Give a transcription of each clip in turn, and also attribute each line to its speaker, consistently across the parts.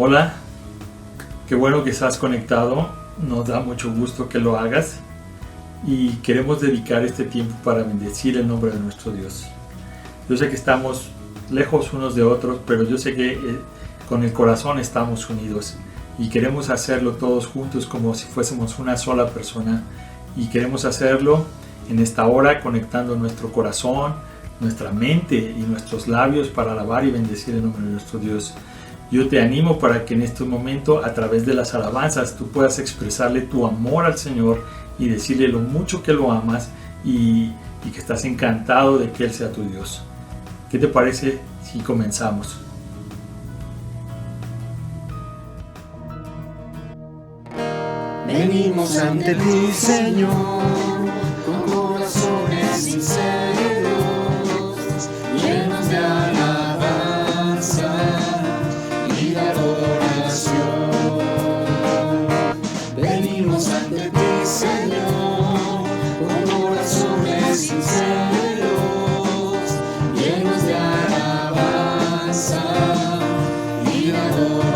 Speaker 1: Hola, qué bueno que estás conectado, nos da mucho gusto que lo hagas y queremos dedicar este tiempo para bendecir el nombre de nuestro Dios. Yo sé que estamos lejos unos de otros, pero yo sé que con el corazón estamos unidos y queremos hacerlo todos juntos como si fuésemos una sola persona, y queremos hacerlo en esta hora conectando nuestro corazón, nuestra mente y nuestros labios para alabar y bendecir el nombre de nuestro Dios. Yo te animo para que en este momento, a través de las alabanzas, tú puedas expresarle tu amor al Señor y decirle lo mucho que lo amas y que estás encantado de que Él sea tu Dios. ¿Qué te parece si comenzamos?
Speaker 2: Venimos ante ti, Señor, con corazones sinceros, llenos de alabanza y de adoración. Venimos ante ti, Señor, con corazones sinceros, llenos de alabanza y de adoración.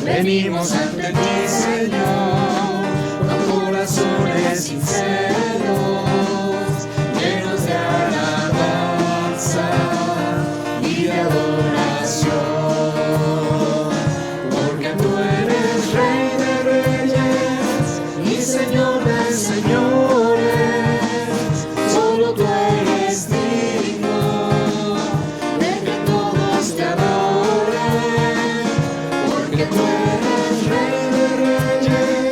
Speaker 2: Venimos ante ti, Señor, con corazones sinceros, llenos de alabanza y de adoración, porque tú eres Rey de Reyes y Señor de Señores. Solo tú eres digno de que todos te adoren, porque tú eres Rey de Reyes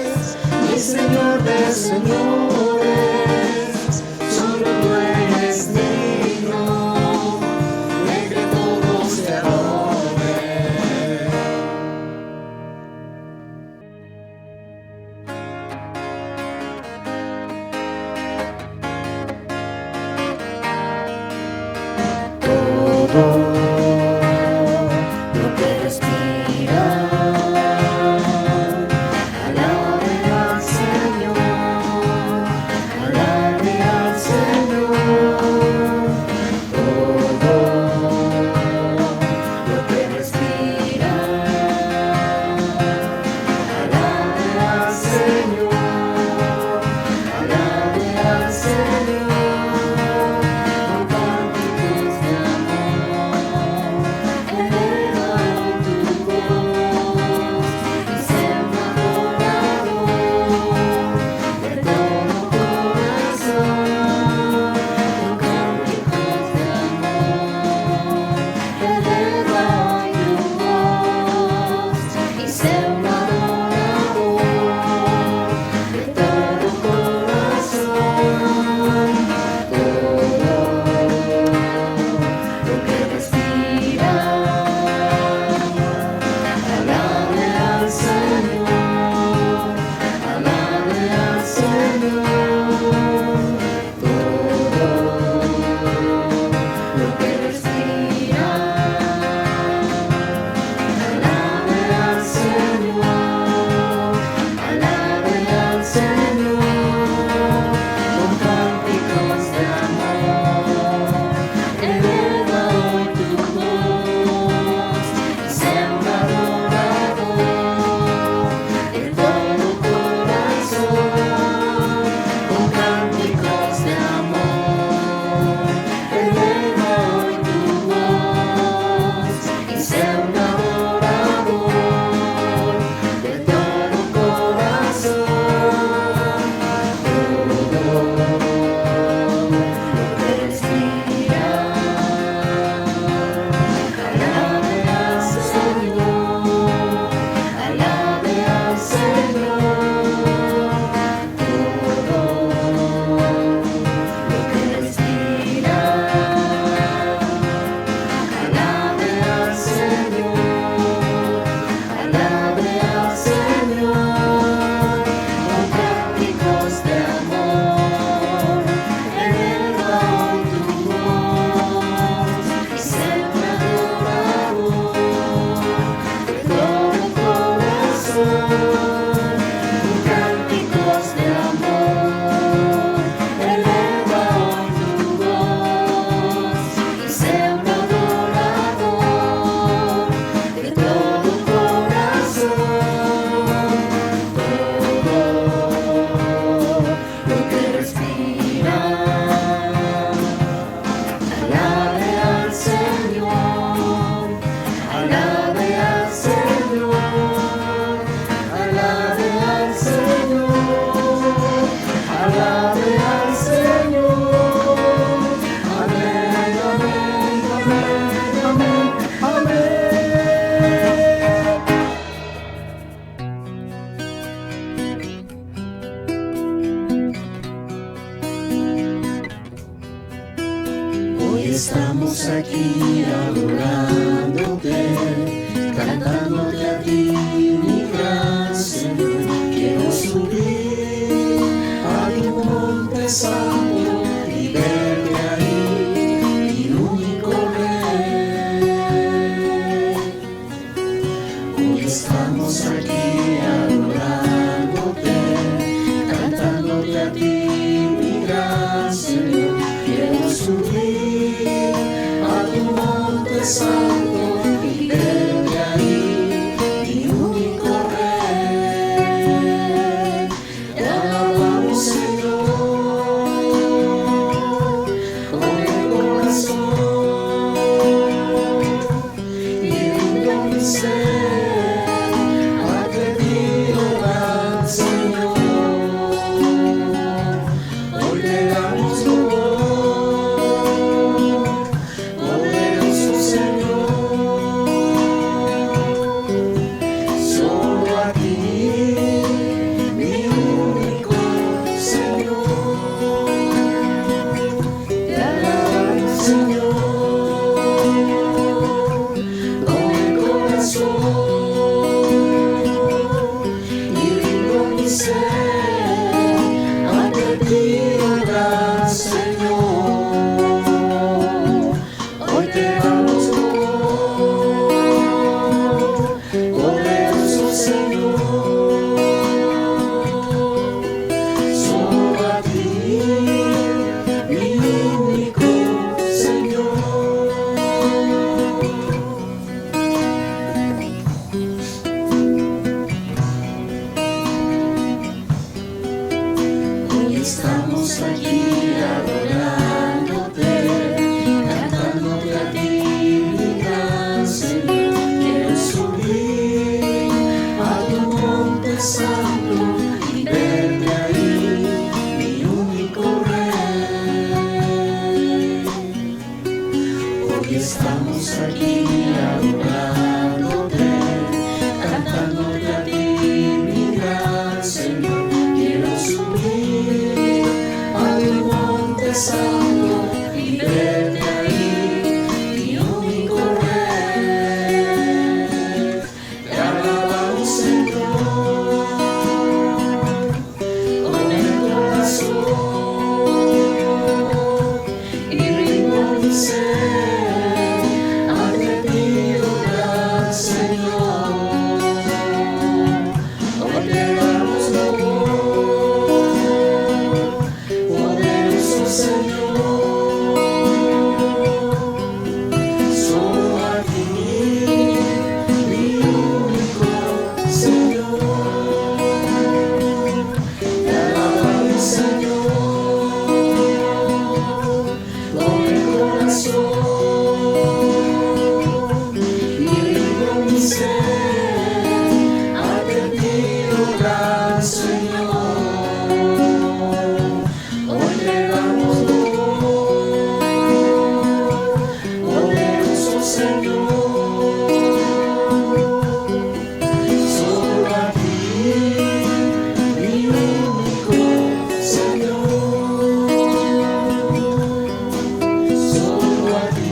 Speaker 2: estamos aquí adorándote, cantándote a ti, mi gran Señor. Quiero subir a tu monte santo y verte ahí, mi único Rey. Hoy estamos aquí adorándote, cantándote a ti, mi gran Señor. Quiero subir a tu monte santo y verte ahí, mi único Rey. Te alabamos, Señor, con el corazón y rindo mi ser ante ti, oh gran Señor. Hoy te damos estamos aquí adorándote, cantándote a ti, mi gran Señor. Quiero subir a tu monte santo y verte ahí, mi único Rey. Hoy estamos aquí adorándote, cantándote a ti, mi gran Señor. Quiero subir a tu monte santo y verte ahí, mi único Rey. Te alabamos, Señor, con el corazón y rindo mi ser ante ti, oh gran Señor. Hoy te damos Señor, solo a ti, mi único Señor. Te alabamos, Señor, con el corazón y rindo mi ser ante ti, oh gran Señor. Solo a ti.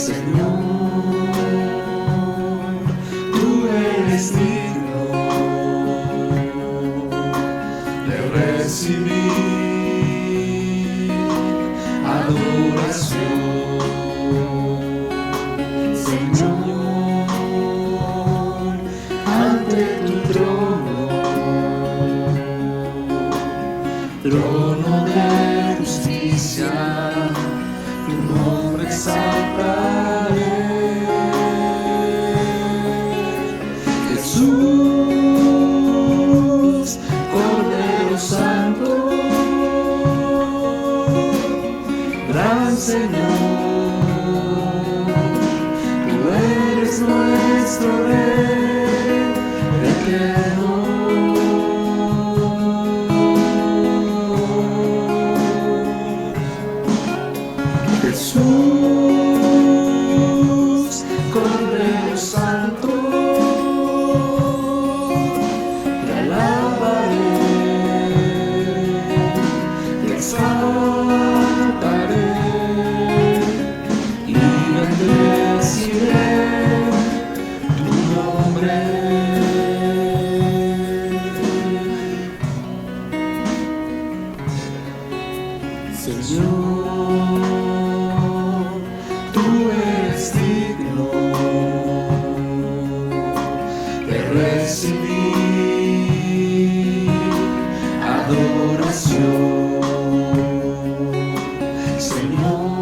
Speaker 2: Señor, tú eres digno de recibir adoración. Señor, ante tu trono, trono de justicia, tu nombre exaltaré. Jesús, Cordero Santo, gran Señor, tú eres nuestro Rey eterno. Jesús, Cordero Santo, te alabaré, te exaltaré y bendeciré tu nombre. Señor, tú eres digno de recibir adoración. Señor,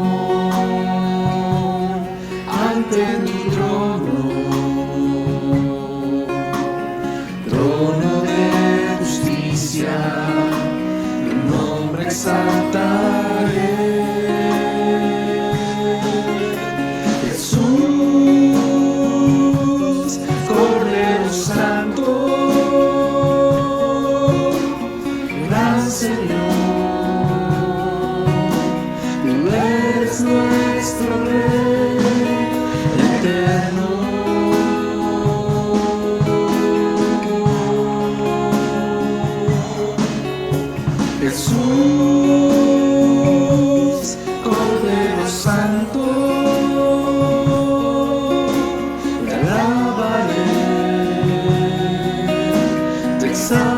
Speaker 2: ante tu trono, trono de justicia, tu nombre exaltaré. Jesús, Cordero Santo, gran Señor, tú eres nuestro Rey eterno. Jesús, Cordero Santo, te alabaré, te exaltaré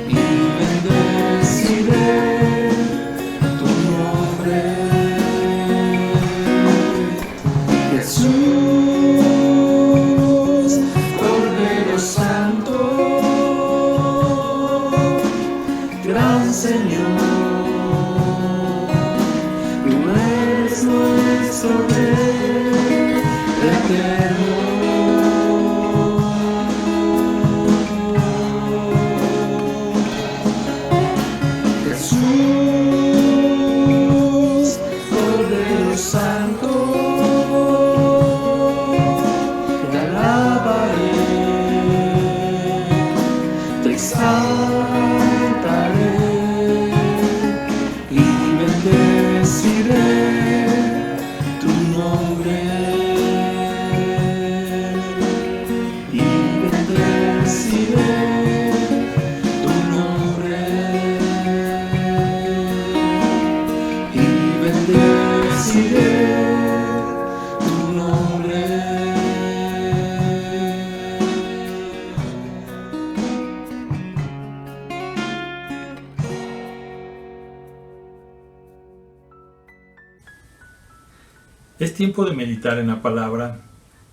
Speaker 2: y bendeciré tu nombre. Jesús, Cordero Santo, gran Señor, tú eres nuestro Rey eterno. Jesús, Cordero Santo, te alabaré, te exaltaré y bendeciré tu nombre. Y bendeciré tu nombre. Y bendeciré tu nombre.
Speaker 1: Es tiempo de meditar en la palabra.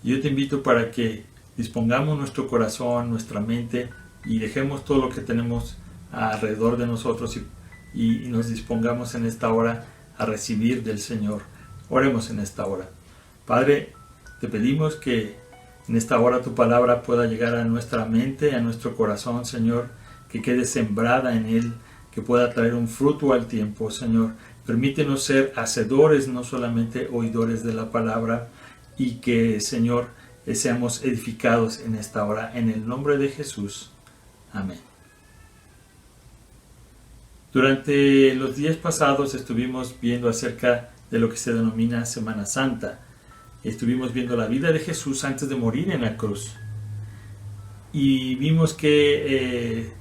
Speaker 1: Yo te invito para que dispongamos nuestro corazón, nuestra mente y dejemos todo lo que tenemos alrededor de nosotros y nos dispongamos en esta hora a recibir del Señor. Oremos en esta hora. Padre, te pedimos que en esta hora tu palabra pueda llegar a nuestra mente, a nuestro corazón, Señor, que quede sembrada en él, que pueda traer un fruto al tiempo, Señor. Permítenos ser hacedores, no solamente oidores de la palabra, y que, Señor, seamos edificados en esta hora, en el nombre de Jesús. Amén. Durante los días pasados estuvimos viendo acerca de lo que se denomina Semana Santa. Estuvimos viendo la vida de Jesús antes de morir en la cruz. Y vimos que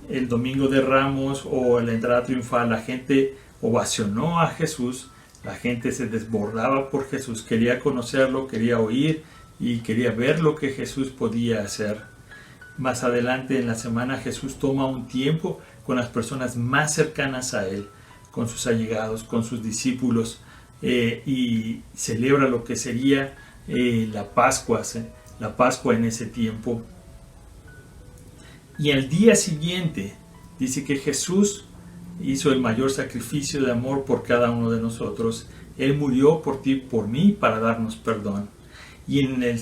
Speaker 1: el Domingo de Ramos o la entrada triunfal, la gente ovacionó a Jesús La gente se desbordaba por Jesús, quería conocerlo, quería oír y quería ver lo que Jesús podía hacer. Más adelante en la semana Jesús toma un tiempo con las personas más cercanas a Él, con sus allegados, con sus discípulos, y celebra lo que sería la Pascua en ese tiempo. Y al día siguiente dice que Jesús hizo el mayor sacrificio de amor por cada uno de nosotros. Él murió por ti, por mí, para darnos perdón. Y en los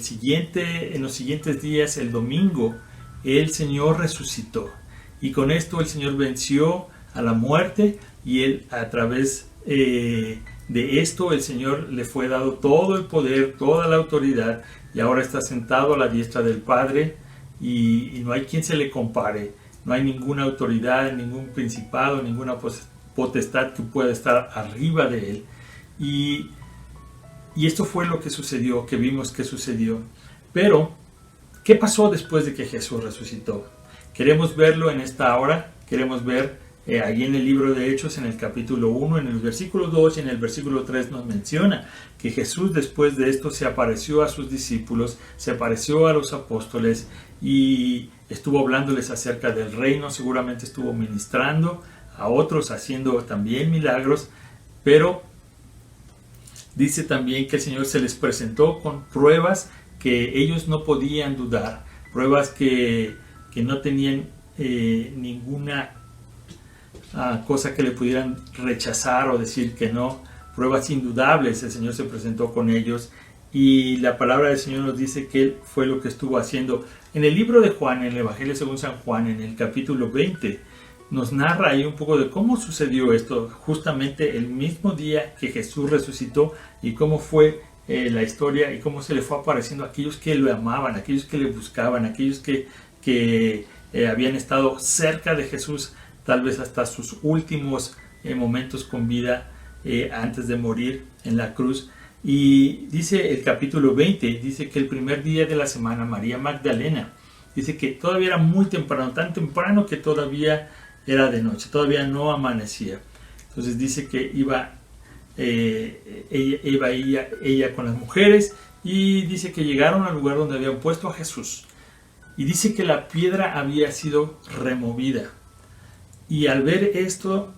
Speaker 1: siguientes días, el domingo, el Señor resucitó. Y con esto el Señor venció a la muerte, y Él, a través de esto, el Señor le fue dado todo el poder, toda la autoridad, y ahora está sentado a la diestra del Padre, y no hay quien se le compare. No hay ninguna autoridad, ningún principado, ninguna potestad que pueda estar arriba de Él. Y esto fue lo que sucedió, que vimos que sucedió. Pero, ¿qué pasó después de que Jesús resucitó? Queremos verlo en esta hora. Queremos ver ahí en el libro de Hechos, en el capítulo 1, en el versículo 2 y en el versículo 3 nos menciona que Jesús después de esto se apareció a sus discípulos, se apareció a los apóstoles y estuvo hablándoles acerca del reino. Seguramente estuvo ministrando a otros, haciendo también milagros, pero dice también que el Señor se les presentó con pruebas que ellos no podían dudar, pruebas que no tenían ninguna cosa que le pudieran rechazar o decir que no, pruebas indudables. El Señor se presentó con ellos y la palabra del Señor nos dice que Él fue lo que estuvo haciendo. En el libro de Juan, en el Evangelio según San Juan, en el capítulo 20, nos narra ahí un poco de cómo sucedió esto, justamente el mismo día que Jesús resucitó, y cómo fue la historia y cómo se le fue apareciendo a aquellos que lo amaban, a aquellos que le buscaban, a aquellos que habían estado cerca de Jesús, tal vez hasta sus últimos momentos con vida antes de morir en la cruz. Y dice el capítulo 20, dice que el primer día de la semana, María Magdalena, dice que todavía era muy temprano, tan temprano que todavía era de noche, todavía no amanecía. Entonces dice que iba ella con las mujeres, y dice que llegaron al lugar donde habían puesto a Jesús. Y dice que la piedra había sido removida. Y al ver esto,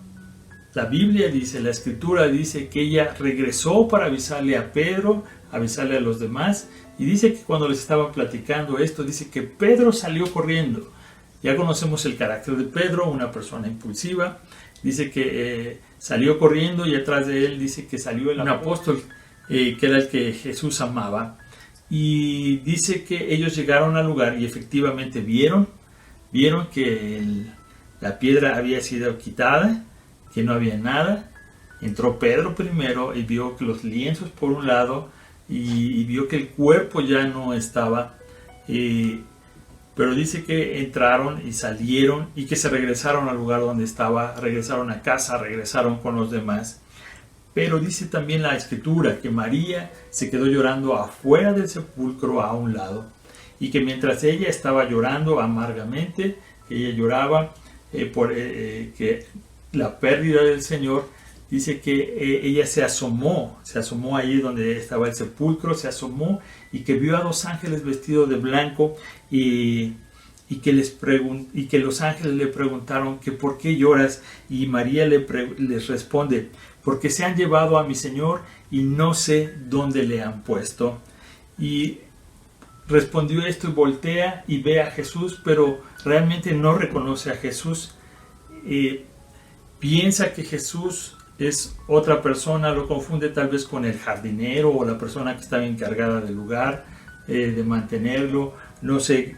Speaker 1: la Biblia dice, la Escritura dice que ella regresó para avisarle a Pedro, avisarle a los demás. Y dice que cuando les estaba platicando esto, dice que Pedro salió corriendo. Ya conocemos el carácter de Pedro, una persona impulsiva. Dice que salió corriendo, y atrás de él dice que salió un apóstol que era el que Jesús amaba. Y dice que ellos llegaron al lugar y efectivamente vieron que la piedra había sido quitada, que no había nada. Entró Pedro primero y vio que los lienzos por un lado, y vio que el cuerpo ya no estaba. Pero dice que entraron y salieron, y que se regresaron al lugar donde estaba, regresaron a casa, regresaron con los demás. Pero dice también la Escritura que María se quedó llorando afuera del sepulcro a un lado, y que mientras ella estaba llorando amargamente, que ella lloraba por que la pérdida del Señor, dice que ella se asomó ahí donde estaba el sepulcro, se asomó, y que vio a dos ángeles vestidos de blanco, y que los ángeles le preguntaron que por qué lloras, y María les responde: porque se han llevado a mi Señor y no sé dónde le han puesto. Y respondió esto y voltea y ve a Jesús, pero realmente no reconoce a Jesús. Piensa que Jesús es otra persona, lo confunde tal vez con el jardinero o la persona que estaba encargada del lugar, de mantenerlo. No sé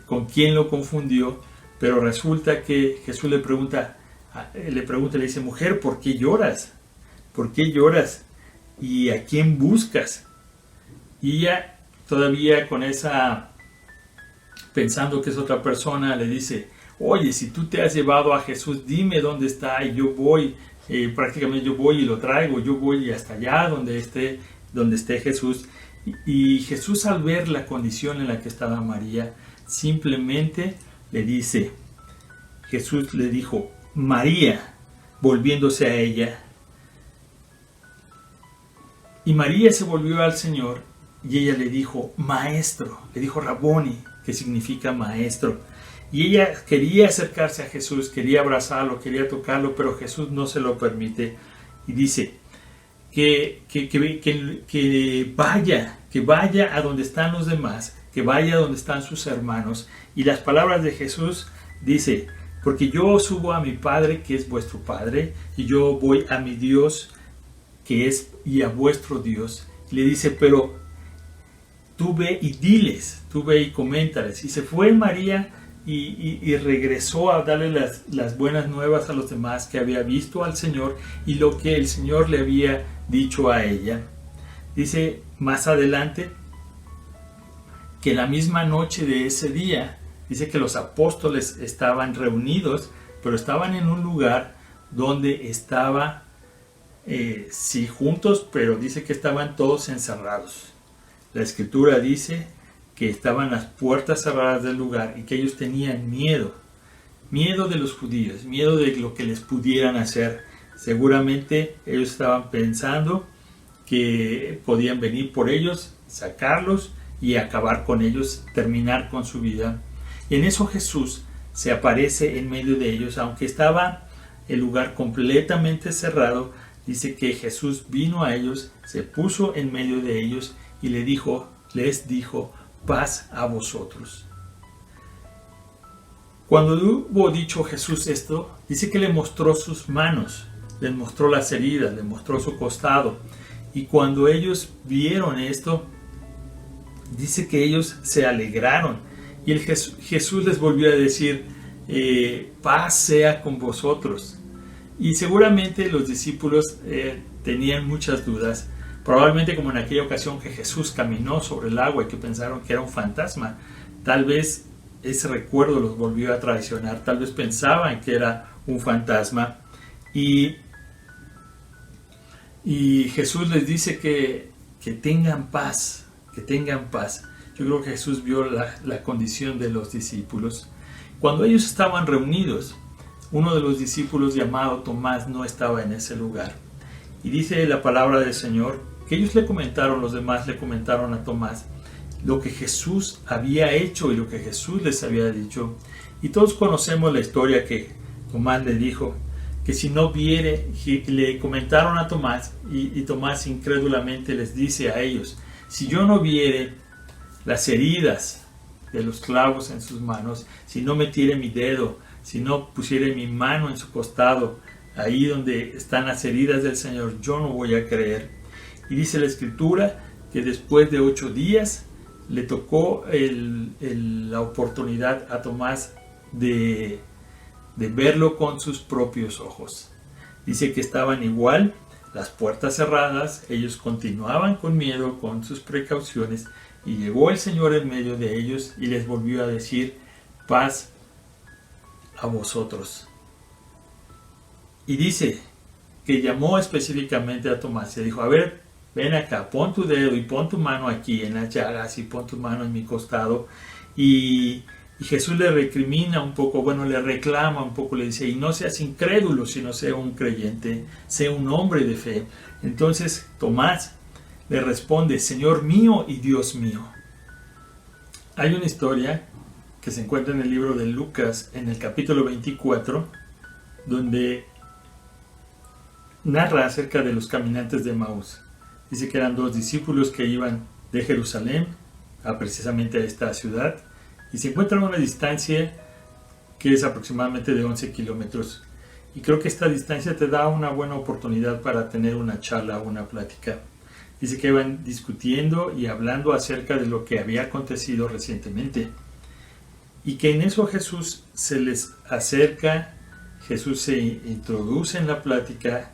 Speaker 1: con quién lo confundió, pero resulta que Jesús le pregunta, le dice: mujer, ¿por qué lloras? ¿Por qué lloras? ¿Y a quién buscas? Y ella, todavía con esa, pensando que es otra persona, le dice: oye, si tú te has llevado a Jesús, dime dónde está y yo voy, prácticamente yo voy y lo traigo, yo voy hasta allá donde esté Jesús. Y Jesús, al ver la condición en la que estaba María, simplemente le dice, Jesús le dijo: María, volviéndose a ella, Y María se volvió al Señor y ella le dijo, maestro, le dijo Raboni, que significa maestro. Y ella quería acercarse a Jesús, quería abrazarlo, quería tocarlo, pero Jesús no se lo permite. Y dice que vaya a donde están los demás, que vaya a donde están sus hermanos. Y las palabras de Jesús dice, porque yo subo a mi Padre, que es vuestro Padre, y yo voy a mi Dios, que es, y a vuestro Dios. Y le dice, pero tú ve y diles, tú ve y coméntales. Y se fue María y regresó a darle las buenas nuevas a los demás, que había visto al Señor y lo que el Señor le había dicho a ella. Dice más adelante que la misma noche de ese día, dice que los apóstoles estaban reunidos, pero estaban en un lugar donde estaba, sí, juntos, pero dice que estaban todos encerrados. La Escritura dice que estaban las puertas cerradas del lugar y que ellos tenían miedo de los judíos, miedo de lo que les pudieran hacer. Seguramente ellos estaban pensando que podían venir por ellos, sacarlos y acabar con ellos, terminar con su vida. Y en eso Jesús se aparece en medio de ellos, aunque estaba el lugar completamente cerrado. Dice que Jesús vino a ellos, se puso en medio de ellos y les dijo, paz a vosotros. Cuando hubo dicho Jesús esto, dice que le mostró sus manos, les mostró las heridas, le mostró su costado. Y cuando ellos vieron esto, dice que ellos se alegraron. Y Jesús les volvió a decir, paz sea con vosotros. Y seguramente los discípulos tenían muchas dudas. Probablemente como en aquella ocasión que Jesús caminó sobre el agua y que pensaron que era un fantasma. Tal vez ese recuerdo los volvió a traicionar. Tal vez pensaban que era un fantasma. Y Jesús les dice que tengan paz, que tengan paz. Yo creo que Jesús vio la condición de los discípulos. Cuando ellos estaban reunidos, uno de los discípulos llamado Tomás no estaba en ese lugar. Y dice la palabra del Señor que ellos los demás le comentaron a Tomás lo que Jesús había hecho y lo que Jesús les había dicho. Y todos conocemos la historia que Tomás le dijo, que si no viere, le comentaron a Tomás y Tomás incrédulamente les dice a ellos, si yo no viere las heridas de los clavos en sus manos, si no metiere mi dedo, si no pusiere mi mano en su costado, ahí donde están las heridas del Señor, yo no voy a creer. Y dice la Escritura que después de 8 días le tocó la oportunidad a Tomás de verlo con sus propios ojos. Dice que estaban igual, las puertas cerradas, ellos continuaban con miedo, con sus precauciones, y llegó el Señor en medio de ellos y les volvió a decir, paz a vosotros. Y dice que llamó específicamente a Tomás y dijo, a ver, ven acá, pon tu dedo y pon tu mano aquí en las llagas y pon tu mano en mi costado. Y Jesús le recrimina un poco, le reclama un poco, le dice, y no seas incrédulo, sino sea un creyente, sea un hombre de fe. Entonces Tomás le responde, Señor mío y Dios mío. Hay una historia que se encuentra en el libro de Lucas, en el capítulo 24, donde narra acerca de los caminantes de Emaús. Dice que eran 2 discípulos que iban de Jerusalén precisamente a esta ciudad y se encuentran a una distancia que es aproximadamente de 11 kilómetros. Y creo que esta distancia te da una buena oportunidad para tener una charla o una plática. Dice que iban discutiendo y hablando acerca de lo que había acontecido recientemente. Y que en eso Jesús se les acerca, Jesús se introduce en la plática.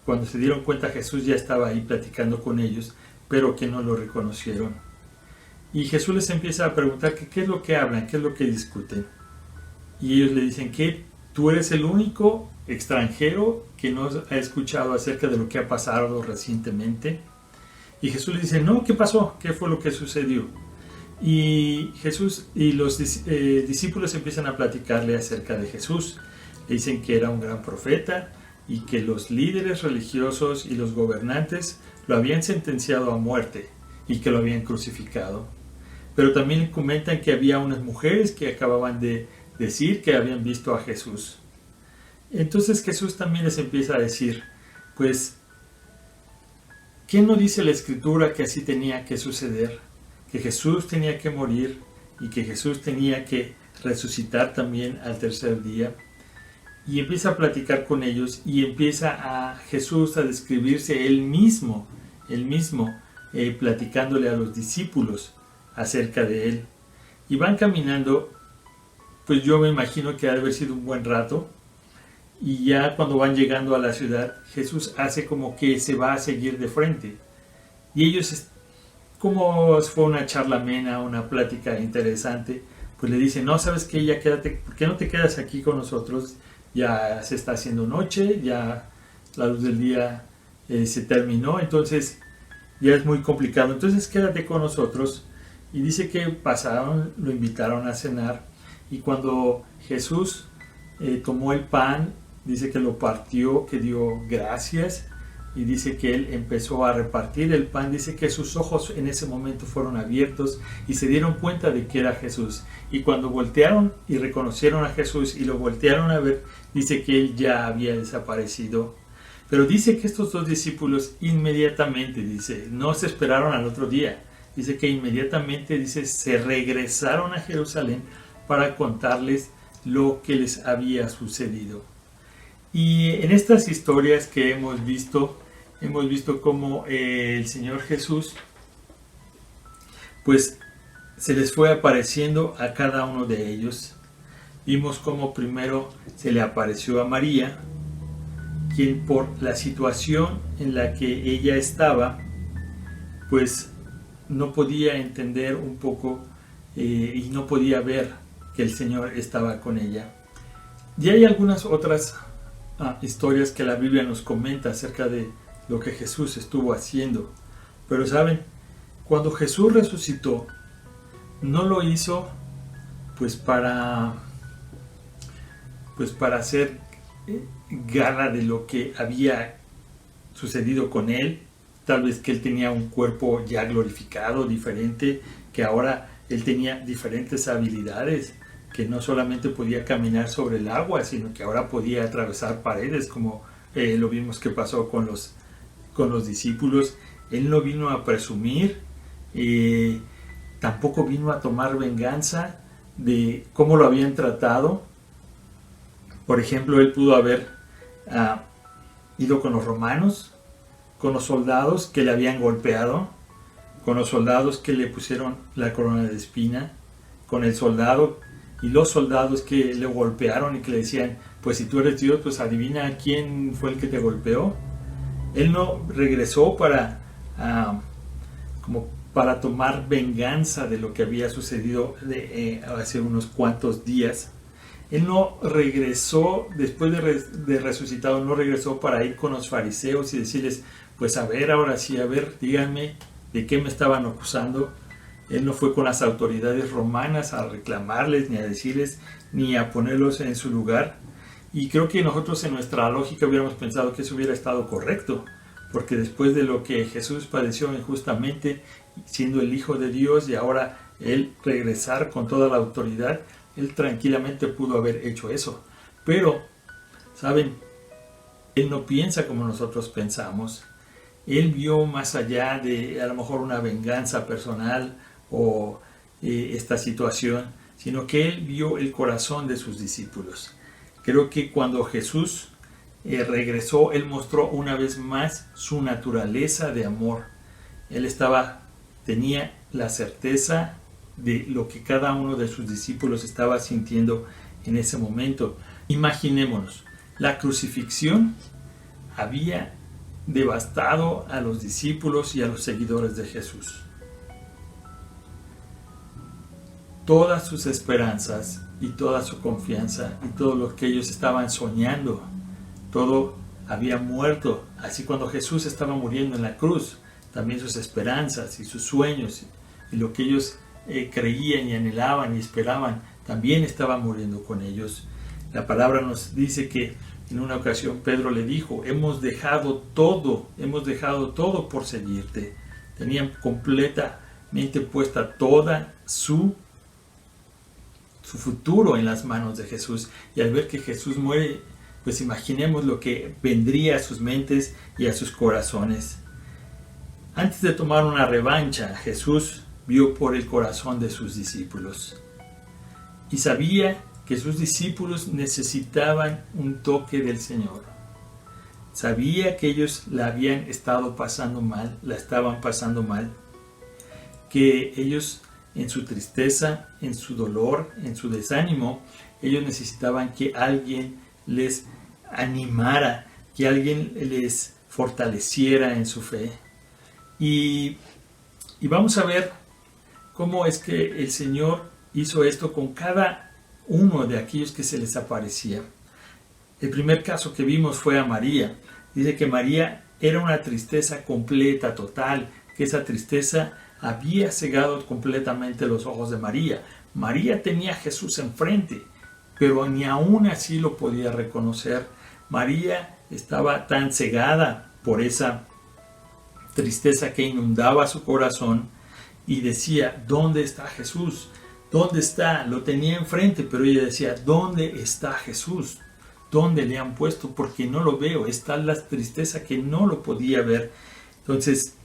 Speaker 1: Cuando se dieron cuenta, Jesús ya estaba ahí platicando con ellos, pero que no lo reconocieron. Y Jesús les empieza a preguntar que qué es lo que hablan, qué es lo que discuten. Y ellos le dicen que tú eres el único extranjero que no ha escuchado acerca de lo que ha pasado recientemente. Y Jesús les dice, no, ¿qué pasó? ¿Qué fue lo que sucedió? Y Jesús y los discípulos empiezan a platicarle acerca de Jesús. Le dicen que era un gran profeta y que los líderes religiosos y los gobernantes lo habían sentenciado a muerte y que lo habían crucificado. Pero también comentan que había unas mujeres que acababan de decir que habían visto a Jesús. Entonces Jesús también les empieza a decir, pues, ¿qué no dice la Escritura que así tenía que suceder? Que Jesús tenía que morir y que Jesús tenía que resucitar también al tercer día. Y empieza a platicar con ellos y empieza a Jesús a describirse él mismo platicándole a los discípulos acerca de él. Y van caminando, pues yo me imagino que ha de haber sido un buen rato. Y ya cuando van llegando a la ciudad, Jesús hace como que se va a seguir de frente. Y ellos, como fue una charla amena, una plática interesante, pues le dicen, no, ¿sabes qué? Ya quédate, ¿por qué no te quedas aquí con nosotros? Ya se está haciendo noche, ya la luz del día se terminó, entonces ya es muy complicado. Entonces quédate con nosotros. Y dice que pasaron, lo invitaron a cenar. Y cuando Jesús tomó el pan, dice que lo partió, que dio gracias, y dice que él empezó a repartir el pan. Dice que sus ojos en ese momento fueron abiertos y se dieron cuenta de que era Jesús. Y cuando voltearon y reconocieron a Jesús y lo voltearon a ver, dice que él ya había desaparecido. Pero dice que estos dos discípulos inmediatamente, dice, no se esperaron al otro día. Dice que inmediatamente, dice, se regresaron a Jerusalén para contarles lo que les había sucedido. Y en estas historias que hemos visto cómo el Señor Jesús pues se les fue apareciendo a cada uno de ellos. Vimos cómo primero se le apareció a María, quien por la situación en la que ella estaba, pues no podía entender un poco y no podía ver que el Señor estaba con ella. Y hay algunas otras historias que la Biblia nos comenta acerca de lo que Jesús estuvo haciendo. Pero saben, cuando Jesús resucitó, no lo hizo pues para hacer gala de lo que había sucedido con él. Tal vez que él tenía un cuerpo ya glorificado, diferente, que ahora él tenía diferentes habilidades, que no solamente podía caminar sobre el agua, sino que ahora podía atravesar paredes, como lo vimos que pasó con los discípulos. Él no vino a presumir, tampoco vino a tomar venganza de cómo lo habían tratado. Por ejemplo, él pudo haber ido con los romanos, con los soldados que le habían golpeado, con los soldados que le pusieron la corona de espina, con el soldado y los soldados que le golpearon y que le decían, pues si tú eres Dios, pues adivina quién fue el que te golpeó. Él no regresó para tomar venganza de lo que había sucedido hace unos cuantos días. Él no regresó, después de resucitado, no regresó para ir con los fariseos y decirles, pues a ver, ahora sí, a ver, díganme de qué me estaban acusando. Él no fue con las autoridades romanas a reclamarles, ni a decirles, ni a ponerlos en su lugar. Y creo que nosotros en nuestra lógica hubiéramos pensado que eso hubiera estado correcto, porque después de lo que Jesús padeció injustamente, siendo el Hijo de Dios, y ahora él regresar con toda la autoridad, él tranquilamente pudo haber hecho eso. Pero, ¿saben? Él no piensa como nosotros pensamos. Él vio más allá de a lo mejor una venganza personal o esta situación, sino que él vio el corazón de sus discípulos. Creo que cuando Jesús regresó, él mostró una vez más su naturaleza de amor. Él tenía la certeza de lo que cada uno de sus discípulos estaba sintiendo en ese momento. Imaginémonos, la crucifixión había devastado a los discípulos y a los seguidores de Jesús. Todas sus esperanzas y toda su confianza y todo lo que ellos estaban soñando, todo había muerto. Así cuando Jesús estaba muriendo en la cruz, también sus esperanzas y sus sueños y lo que ellos creían y anhelaban y esperaban, también estaba muriendo con ellos. La palabra nos dice que En una ocasión Pedro le dijo, hemos dejado todo por seguirte. Tenían completamente puesta toda su futuro en las manos de Jesús. Y al ver que Jesús muere, pues imaginemos lo que vendría a sus mentes y a sus corazones. Antes de tomar una revancha, Jesús vio por el corazón de sus discípulos y sabía que sus discípulos necesitaban un toque del Señor. Sabía que ellos la habían estado pasando mal, la estaban pasando mal, que ellos en su tristeza, en su dolor, en su desánimo, ellos necesitaban que alguien les animara, que alguien les fortaleciera en su fe. Y vamos a ver cómo es que el Señor hizo esto con cada uno de aquellos que se les aparecía. El primer caso que vimos fue a María. Dice que María era una tristeza completa, total, que esa tristeza había cegado completamente los ojos de María. María tenía a Jesús enfrente, pero ni aún así lo podía reconocer. María estaba tan cegada por esa tristeza que inundaba su corazón y decía, ¿dónde está Jesús? ¿Dónde está? Lo tenía enfrente, pero ella decía, ¿dónde está Jesús? ¿Dónde le han puesto? Porque no lo veo. Está la tristeza que no lo podía ver. Entonces,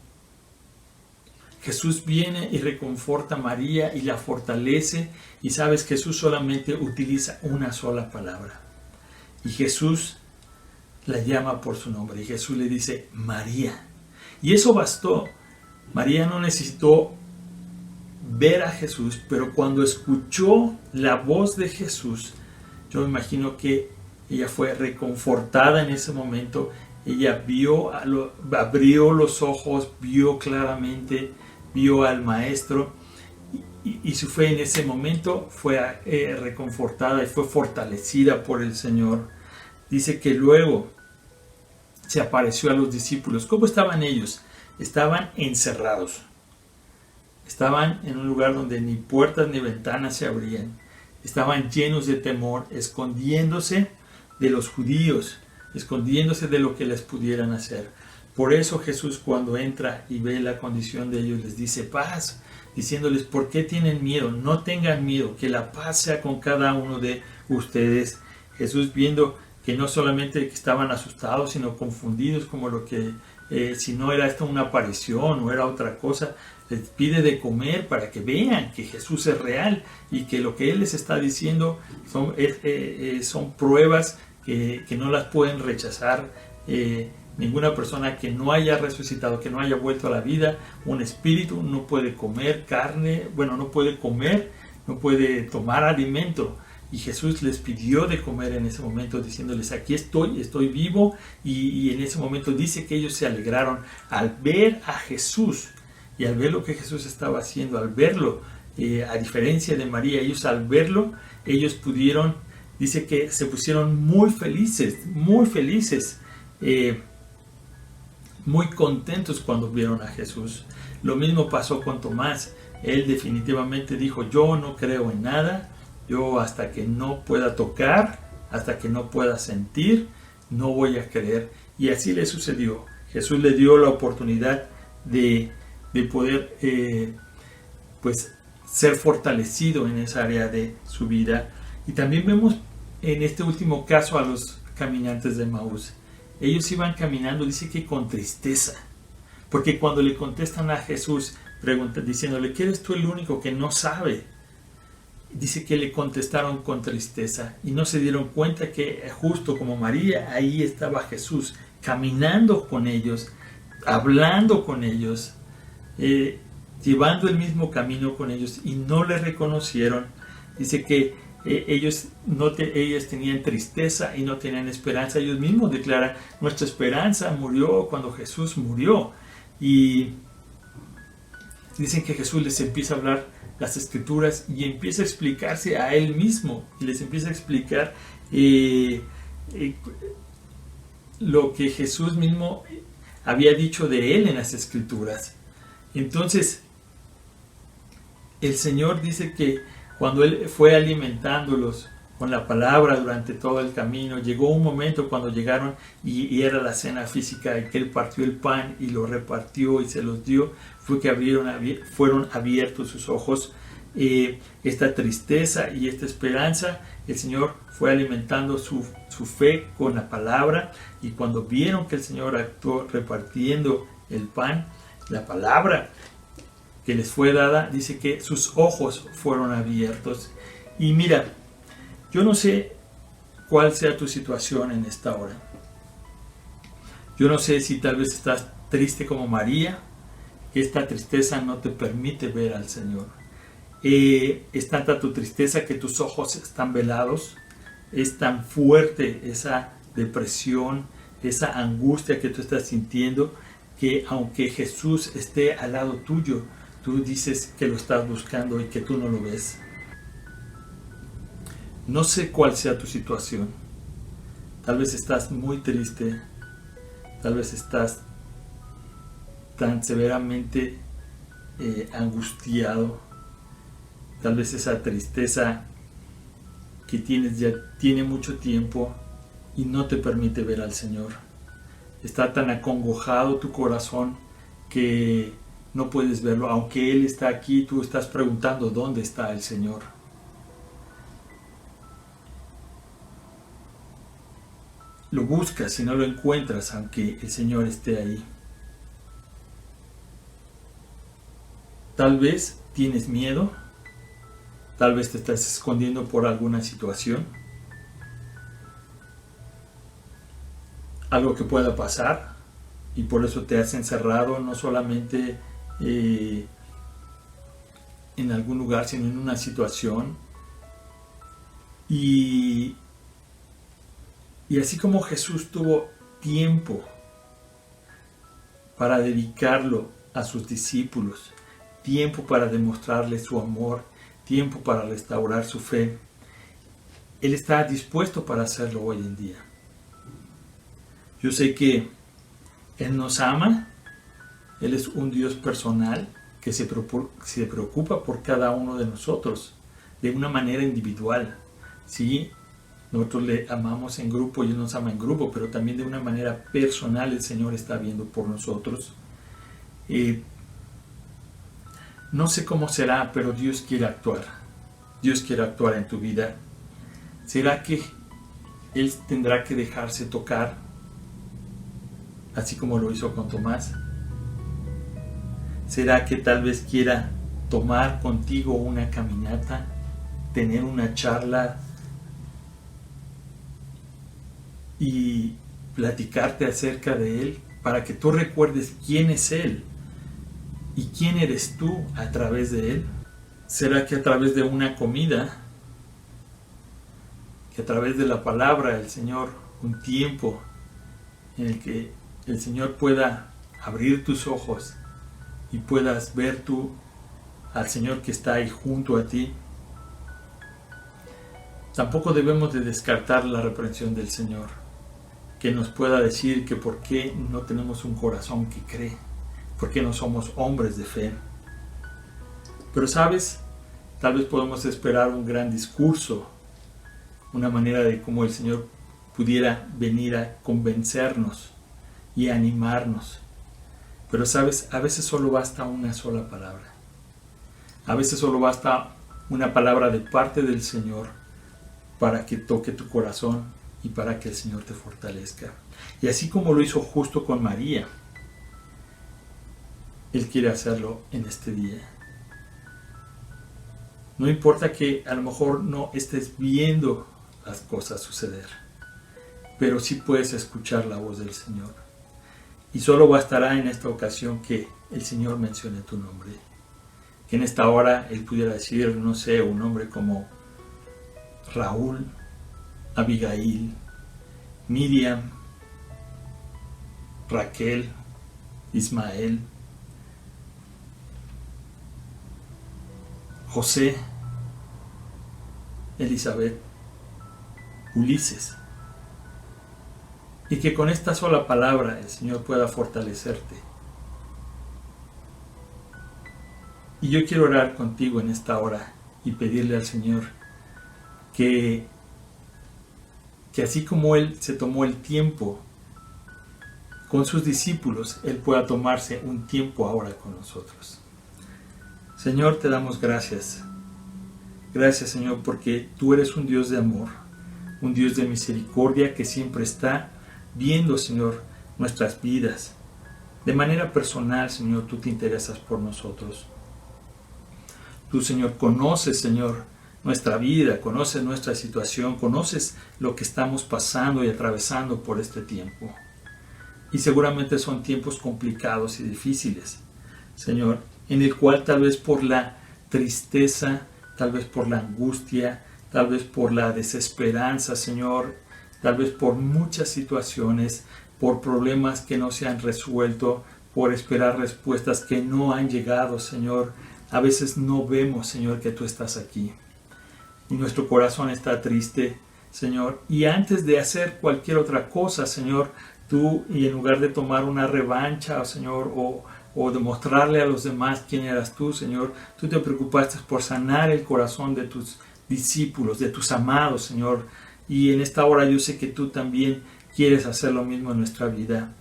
Speaker 1: Jesús viene y reconforta a María y la fortalece. Y sabes, Jesús solamente utiliza una sola palabra. Y Jesús la llama por su nombre. Y Jesús le dice, María. Y eso bastó. María no necesitó ver a Jesús, pero cuando escuchó la voz de Jesús, yo me imagino que ella fue reconfortada en ese momento. Ella abrió los ojos, vio claramente, vio al Maestro y su fe en ese momento fue reconfortada y fue fortalecida por el Señor. Dice que luego se apareció a los discípulos. ¿Cómo estaban ellos? Estaban encerrados. Estaban en un lugar donde ni puertas ni ventanas se abrían. Estaban llenos de temor, escondiéndose de los judíos, escondiéndose de lo que les pudieran hacer. Por eso Jesús, cuando entra y ve la condición de ellos, les dice paz, diciéndoles, ¿por qué tienen miedo? No tengan miedo, que la paz sea con cada uno de ustedes. Jesús, viendo que no solamente que estaban asustados, sino confundidos, como lo que si no era esto una aparición o era otra cosa, les pide de comer para que vean que Jesús es real y que lo que Él les está diciendo son pruebas que no las pueden rechazar. Ninguna persona que no haya resucitado, que no haya vuelto a la vida, un espíritu, no puede comer carne, no puede comer, no puede tomar alimento. Y Jesús les pidió de comer en ese momento, diciéndoles, aquí estoy vivo. Y en ese momento dice que ellos se alegraron al ver a Jesús y al ver lo que Jesús estaba haciendo, al verlo, a diferencia de María, ellos al verlo, ellos pudieron, dice que se pusieron muy felices, muy contentos cuando vieron a Jesús. Lo mismo pasó con Tomás. Él definitivamente dijo, yo no creo en nada. Yo hasta que no pueda tocar, hasta que no pueda sentir, no voy a creer. Y así le sucedió. Jesús le dio la oportunidad de poder ser fortalecido en esa área de su vida. Y también vemos en este último caso a los caminantes de Emaús. Ellos iban caminando, dice que con tristeza. Porque cuando le contestan a Jesús, diciéndole, ¿que eres tú el único que no sabe? Dice que le contestaron con tristeza y no se dieron cuenta que justo como María, ahí estaba Jesús caminando con ellos, hablando con ellos, llevando el mismo camino con ellos y no le reconocieron. Dice que ellos tenían tristeza y no tenían esperanza. Ellos mismos declaran, nuestra esperanza murió cuando Jesús murió. Y dicen que Jesús les empieza a hablar las escrituras y empieza a explicarse a él mismo y les empieza a explicar lo que Jesús mismo había dicho de él en las escrituras. Entonces el Señor dice que cuando él fue alimentándolos con la palabra durante todo el camino. Llegó un momento cuando llegaron y era la cena física, y que Él partió el pan y lo repartió y se los dio. Fue que fueron abiertos sus ojos. Esta tristeza y esta esperanza, el Señor fue alimentando su fe con la palabra, y cuando vieron que el Señor actuó repartiendo el pan, la palabra que les fue dada, dice que sus ojos fueron abiertos. Y mira, yo no sé cuál sea tu situación en esta hora. Yo no sé si tal vez estás triste como María, que esta tristeza no te permite ver al Señor. Es tanta tu tristeza que tus ojos están velados. Es tan fuerte esa depresión, esa angustia que tú estás sintiendo, que aunque Jesús esté al lado tuyo, tú dices que lo estás buscando y que tú no lo ves. No sé cuál sea tu situación. Tal vez estás muy triste. Tal vez estás tan severamente angustiado. Tal vez esa tristeza que tienes ya tiene mucho tiempo y no te permite ver al Señor. Está tan acongojado tu corazón que no puedes verlo. Aunque Él está aquí, tú estás preguntando dónde está el Señor. Lo buscas y no lo encuentras, aunque el Señor esté ahí. Tal vez tienes miedo. Tal vez te estás escondiendo por alguna situación. Algo que pueda pasar y por eso te has encerrado, no solamente en algún lugar, sino en una situación. Y así como Jesús tuvo tiempo para dedicarlo a sus discípulos, tiempo para demostrarles su amor, tiempo para restaurar su fe, Él está dispuesto para hacerlo hoy en día. Yo sé que Él nos ama. Él es un Dios personal que se preocupa por cada uno de nosotros de una manera individual. Sí, nosotros le amamos en grupo y Él nos ama en grupo, pero también de una manera personal el Señor está viendo por nosotros. No sé cómo será, pero Dios quiere actuar. Dios quiere actuar en tu vida. ¿Será que Él tendrá que dejarse tocar, así como lo hizo con Tomás? ¿Será que tal vez quiera tomar contigo una caminata, tener una charla y platicarte acerca de Él, para que tú recuerdes quién es Él y quién eres tú a través de Él? ¿Será que a través de una comida, que a través de la palabra del Señor, un tiempo en el que el Señor pueda abrir tus ojos y puedas ver tú al Señor que está ahí junto a ti? Tampoco debemos de descartar la reprensión del Señor, que nos pueda decir que por qué no tenemos un corazón que cree, por qué no somos hombres de fe. Pero sabes, tal vez podemos esperar un gran discurso, una manera de cómo el Señor pudiera venir a convencernos y a animarnos. Pero sabes, a veces solo basta una sola palabra. A veces solo basta una palabra de parte del Señor para que toque tu corazón y para que el Señor te fortalezca. Y así como lo hizo justo con María, Él quiere hacerlo en este día. No importa que a lo mejor no estés viendo las cosas suceder, pero sí puedes escuchar la voz del Señor. Y solo bastará en esta ocasión que el Señor mencione tu nombre. Que en esta hora Él pudiera decir, no sé, un nombre como Raúl, Abigail, Miriam, Raquel, Ismael, José, Elizabeth, Ulises. Y que con esta sola palabra el Señor pueda fortalecerte. Y yo quiero orar contigo en esta hora y pedirle al Señor que que así como Él se tomó el tiempo con sus discípulos, Él pueda tomarse un tiempo ahora con nosotros. Señor, te damos gracias. Gracias, Señor, porque tú eres un Dios de amor, un Dios de misericordia que siempre está viendo, Señor, nuestras vidas. De manera personal, Señor, tú te interesas por nosotros. Tú, Señor, conoces, Señor, nuestra vida, conoces nuestra situación, conoces lo que estamos pasando y atravesando por este tiempo. Y seguramente son tiempos complicados y difíciles, Señor, en el cual tal vez por la tristeza, tal vez por la angustia, tal vez por la desesperanza, Señor, tal vez por muchas situaciones, por problemas que no se han resuelto, por esperar respuestas que no han llegado, Señor. A veces no vemos, Señor, que tú estás aquí. Y nuestro corazón está triste, Señor. Y antes de hacer cualquier otra cosa, Señor, tú, y en lugar de tomar una revancha, Señor, o de mostrarle a los demás quién eras tú, Señor, tú te preocupaste por sanar el corazón de tus discípulos, de tus amados, Señor. Y en esta hora yo sé que tú también quieres hacer lo mismo en nuestra vida.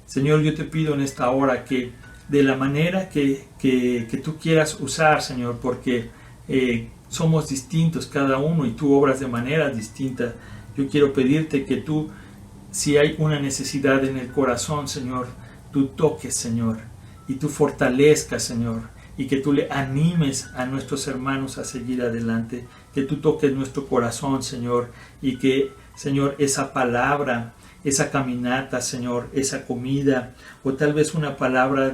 Speaker 1: Señor, yo te pido en esta hora que de la manera que tú quieras usar, Señor, porque somos distintos cada uno y tú obras de manera distinta. Yo quiero pedirte que tú, si hay una necesidad en el corazón, Señor, tú toques, Señor, y tú fortalezcas, Señor, y que tú le animes a nuestros hermanos a seguir adelante, que tú toques nuestro corazón, Señor, y que, Señor, esa palabra, esa caminata, Señor, esa comida, o tal vez una palabra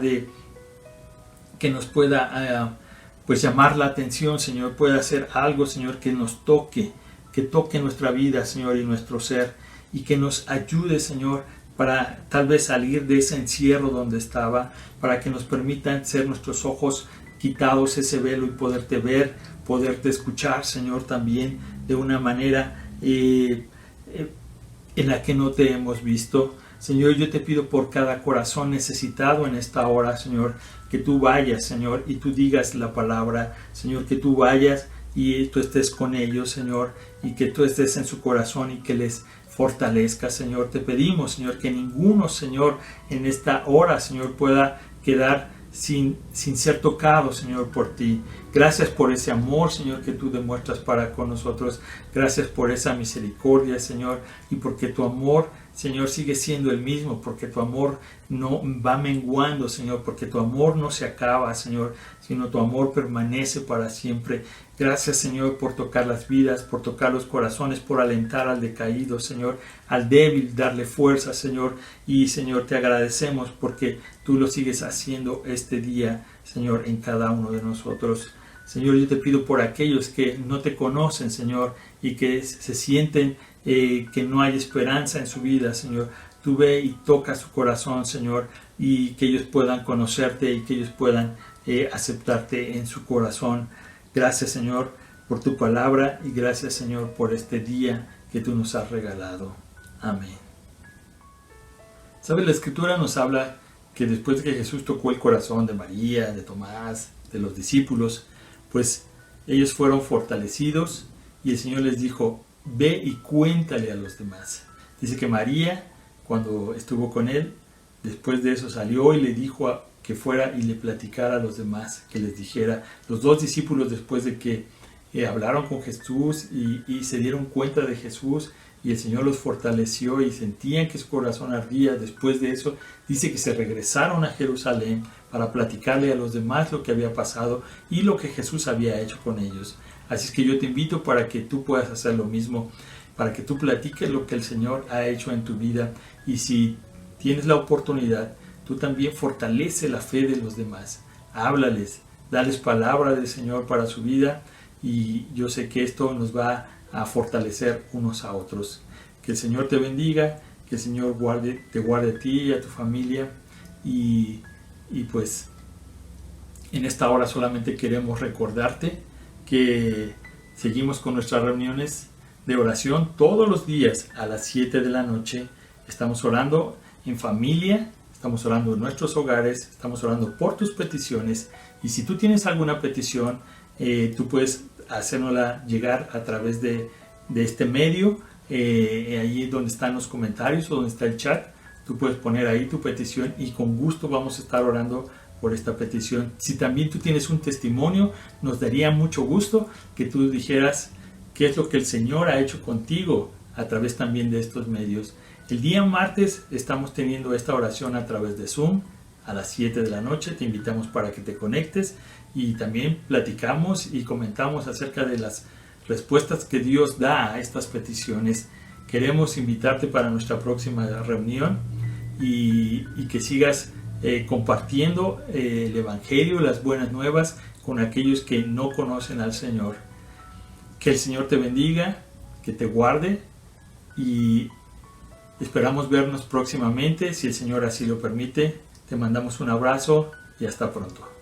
Speaker 1: que nos pueda pues llamar la atención, Señor, pueda hacer algo, Señor, que nos toque, que toque nuestra vida, Señor, y nuestro ser, y que nos ayude, Señor, para tal vez salir de ese encierro donde estaba, para que nos permitan ser nuestros ojos quitados ese velo y poderte ver, poderte escuchar, Señor, también de una manera en la que no te hemos visto. Señor, yo te pido por cada corazón necesitado en esta hora, Señor, que tú vayas, Señor, y tú digas la palabra, Señor, que tú vayas y tú estés con ellos, Señor, y que tú estés en su corazón y que les fortalezca, Señor. Te pedimos, Señor, que ninguno, Señor, en esta hora, Señor, pueda quedar sin ser tocado, Señor, por ti. Gracias por ese amor, Señor, que tú demuestras para con nosotros. Gracias por esa misericordia, Señor, y porque tu amor, Señor, sigue siendo el mismo, porque tu amor no va menguando, Señor, porque tu amor no se acaba, Señor, sino tu amor permanece para siempre. Gracias, Señor, por tocar las vidas, por tocar los corazones, por alentar al decaído, Señor, al débil, darle fuerza, Señor. Y, Señor, te agradecemos porque tú lo sigues haciendo este día, Señor, en cada uno de nosotros. Señor, yo te pido por aquellos que no te conocen, Señor, y que se sienten que no hay esperanza en su vida, Señor. Tú ve y toca su corazón, Señor, y que ellos puedan conocerte y que ellos puedan aceptarte en su corazón. Gracias, Señor, por tu palabra y gracias, Señor, por este día que tú nos has regalado. Amén. ¿Sabes? La Escritura nos habla que después de que Jesús tocó el corazón de María, de Tomás, de los discípulos, pues ellos fueron fortalecidos y el Señor les dijo, ve y cuéntale a los demás. Dice que María, cuando estuvo con él, después de eso salió y le dijo que fuera y le platicara a los demás, que les dijera. Los dos discípulos, después de que hablaron con Jesús y se dieron cuenta de Jesús y el Señor los fortaleció y sentían que su corazón ardía, después de eso dice que se regresaron a Jerusalén para platicarle a los demás lo que había pasado y lo que Jesús había hecho con ellos. Así es que yo te invito para que tú puedas hacer lo mismo, para que tú platiques lo que el Señor ha hecho en tu vida y si tienes la oportunidad, tú también fortalece la fe de los demás. Háblales, dales palabra del Señor para su vida y yo sé que esto nos va a fortalecer unos a otros. Que el Señor te bendiga, que el Señor te guarde a ti y a tu familia y pues en esta hora solamente queremos recordarte que seguimos con nuestras reuniones de oración todos los días a las 7 de la noche. Estamos orando en familia, estamos orando en nuestros hogares, estamos orando por tus peticiones y si tú tienes alguna petición, tú puedes hacérnosla llegar a través de este medio ahí donde están los comentarios o donde está el chat. Tú puedes poner ahí tu petición y con gusto vamos a estar orando por esta petición. Si también tú tienes un testimonio, nos daría mucho gusto que tú dijeras qué es lo que el Señor ha hecho contigo a través también de estos medios. El día martes estamos teniendo esta oración a través de Zoom a las 7 de la noche. Te invitamos para que te conectes y también platicamos y comentamos acerca de las respuestas que Dios da a estas peticiones. Queremos invitarte para nuestra próxima reunión y que sigas compartiendo el Evangelio, las buenas nuevas con aquellos que no conocen al Señor. Que el Señor te bendiga, que te guarde y esperamos vernos próximamente, si el Señor así lo permite. Te mandamos un abrazo y hasta pronto.